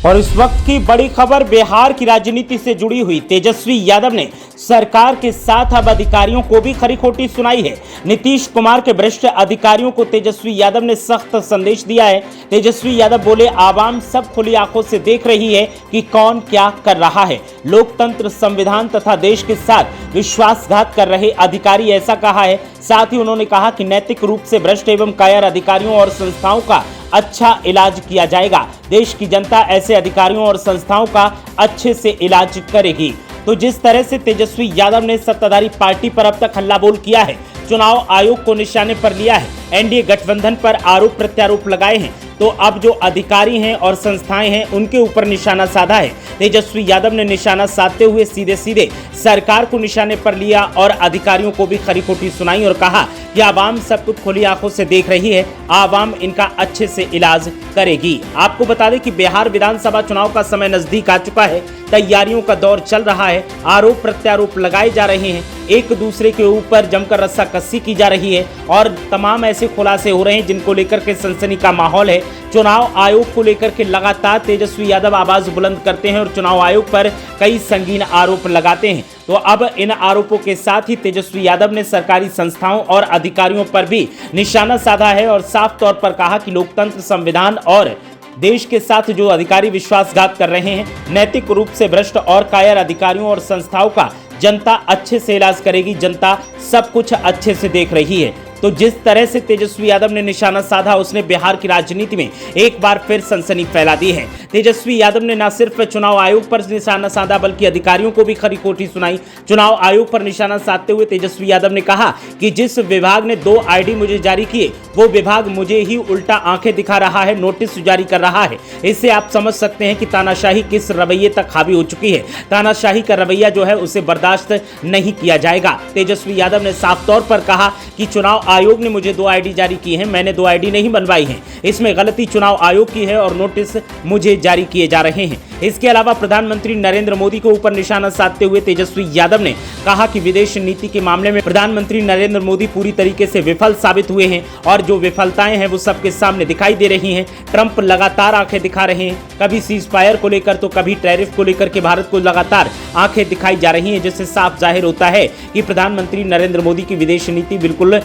और इस वक्त की बड़ी खबर बिहार की राजनीति से जुड़ी हुई। तेजस्वी यादव ने सरकार के साथ अब अधिकारियों को भी खरी खोटी सुनाई है। नीतीश कुमार के वरिष्ठ अधिकारियों को तेजस्वी यादव ने सख्त संदेश दिया है। तेजस्वी यादव बोले, आवाम सब खुली आंखों से देख रही है कि कौन क्या कर रहा है। लोकतंत्र, संविधान तथा देश के साथ विश्वासघात कर रहे अधिकारी, ऐसा कहा है। साथ ही उन्होंने कहा कि नैतिक रूप से भ्रष्ट एवं कायर अधिकारियों और संस्थाओं का अच्छा इलाज किया जाएगा। देश की जनता ऐसे अधिकारियों और संस्थाओं का अच्छे से इलाज करेगी। तो जिस तरह से तेजस्वी यादव ने सत्ताधारी पार्टी पर अब तक हल्ला बोल किया है, चुनाव आयोग को निशाने पर लिया है, एनडीए गठबंधन पर आरोप प्रत्यारोप लगाए हैं, तो अब जो अधिकारी हैं और संस्थाएं हैं उनके ऊपर निशाना साधा है। तेजस्वी यादव ने निशाना साधते हुए सीधे सीधे सरकार को निशाने पर लिया और अधिकारियों को भी खरी खोटी सुनाई और कहा कि आवाम सब कुछ खुली आंखों से देख रही है, आवाम इनका अच्छे से इलाज करेगी। आपको बता दें कि बिहार विधानसभा चुनाव का समय नजदीक आ चुका है, तैयारियों का दौर चल रहा है, आरोप प्रत्यारोप लगाए जा रहे हैं, एक दूसरे के ऊपर जमकर रस्साकसी की जा रही है और तमाम ऐसे खुलासे हो रहे हैं जिनको लेकर के सनसनी का माहौल है। चुनाव आयोग को लेकर के लगातार तेजस्वी यादव आवाज बुलंद करते हैं और चुनाव आयोग पर कई संगीन आरोप लगाते हैं। तो अब इन आरोपों के साथ ही तेजस्वी यादव ने सरकारी संस्थाओं और अधिकारियों पर भी निशाना साधा है और साफ तौर पर कहा कि लोकतंत्र, संविधान और देश के साथ जो अधिकारी विश्वासघात कर रहे हैं, नैतिक रूप से भ्रष्ट और कायर अधिकारियों और संस्थाओं का जनता अच्छे से इलाज करेगी। जनता सब कुछ अच्छे से देख रही है। तो जिस तरह से तेजस्वी यादव ने निशाना साधा, उसने बिहार की राजनीति में एक बार फिर सनसनी फैला दी है। तेजस्वी यादव ने न सिर्फ चुनाव आयोग पर निशाना साधा बल्कि अधिकारियों को भी खरी खोटी सुनाई। चुनाव आयोग पर निशाना साधते हुए तेजस्वी यादव ने कहा कि जिस विभाग ने 2 आईडी मुझे जारी किए, वो विभाग मुझे ही उल्टा आंखें दिखा रहा है, नोटिस जारी कर रहा है। इससे आप समझ सकते हैं कि तानाशाही किस रवैये तक हावी हो चुकी है। तानाशाही का रवैया जो है उसे बर्दाश्त नहीं किया जाएगा। तेजस्वी यादव ने साफ तौर पर कहा कि चुनाव आयोग ने मुझे 2 आईडी जारी की हैं, मैंने 2 आईडी नहीं बनवाई हैं। इसमें गलती चुनाव आयोग की है और नोटिस मुझे जारी किए जा रहे हैं। इसके अलावा प्रधानमंत्री नरेंद्र मोदी के ऊपर निशाना साधते हुए तेजस्वी यादव ने कहा कि विदेश नीति के मामले में प्रधानमंत्री नरेंद्र मोदी पूरी तरीके से विफल साबित हुए हैं और जो विफलताएं हैं वो सबके सामने दिखाई दे रही हैं। ट्रंप लगातार आंखें दिखा रहे हैं, कभी सीज फायर को लेकर तो कभी टैरिफ को लेकर के भारत को लगातार आंखें दिखाई जा रही हैं, जिससे साफ जाहिर होता है कि प्रधानमंत्री नरेंद्र मोदी की विदेश नीति बिल्कुल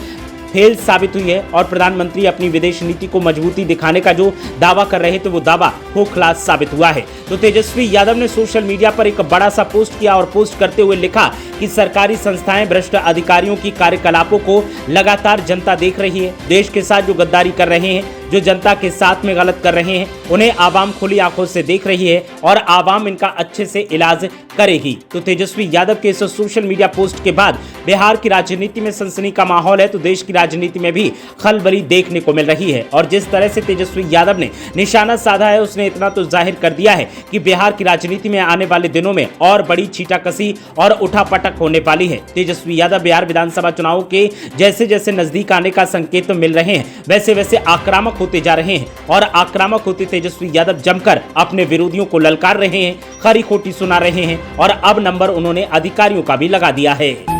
फेल साबित हुई है और प्रधानमंत्री अपनी विदेश नीति को मजबूती दिखाने का जो दावा कर रहे थे वो दावा खोखला साबित हुआ है। तो तेजस्वी यादव ने सोशल मीडिया पर एक बड़ा सा पोस्ट किया और पोस्ट करते हुए लिखा कि सरकारी संस्थाएं भ्रष्ट अधिकारियों की कार्यकलापों को लगातार जनता देख रही है। देश के साथ जो गद्दारी कर रहे हैं, जो जनता के साथ में गलत कर रहे हैं, उन्हें आवाम खुली आंखों से देख रही है और आवाम इनका अच्छे से इलाज करेगी। तो तेजस्वी यादव के इस सोशल मीडिया पोस्ट के बाद बिहार की राजनीति में सनसनी का माहौल है, तो देश की राजनीति में भी खलबली देखने को मिल रही है। और जिस तरह से तेजस्वी यादव ने निशाना साधा है, उसने इतना तो जाहिर कर दिया है कि बिहार की राजनीति में आने वाले दिनों में और बड़ी छीटाकशी और उठापटक होने वाली है। तेजस्वी यादव बिहार विधानसभा चुनाव के जैसे जैसे नजदीक आने का संकेत मिल रहे हैं, वैसे वैसे आक्रामक होते जा रहे हैं और आक्रामक होते तेजस्वी यादव जमकर अपने विरोधियों को ललकार रहे हैं, खरी खोटी सुना रहे हैं और अब नंबर उन्होंने अधिकारियों का भी लगा दिया है।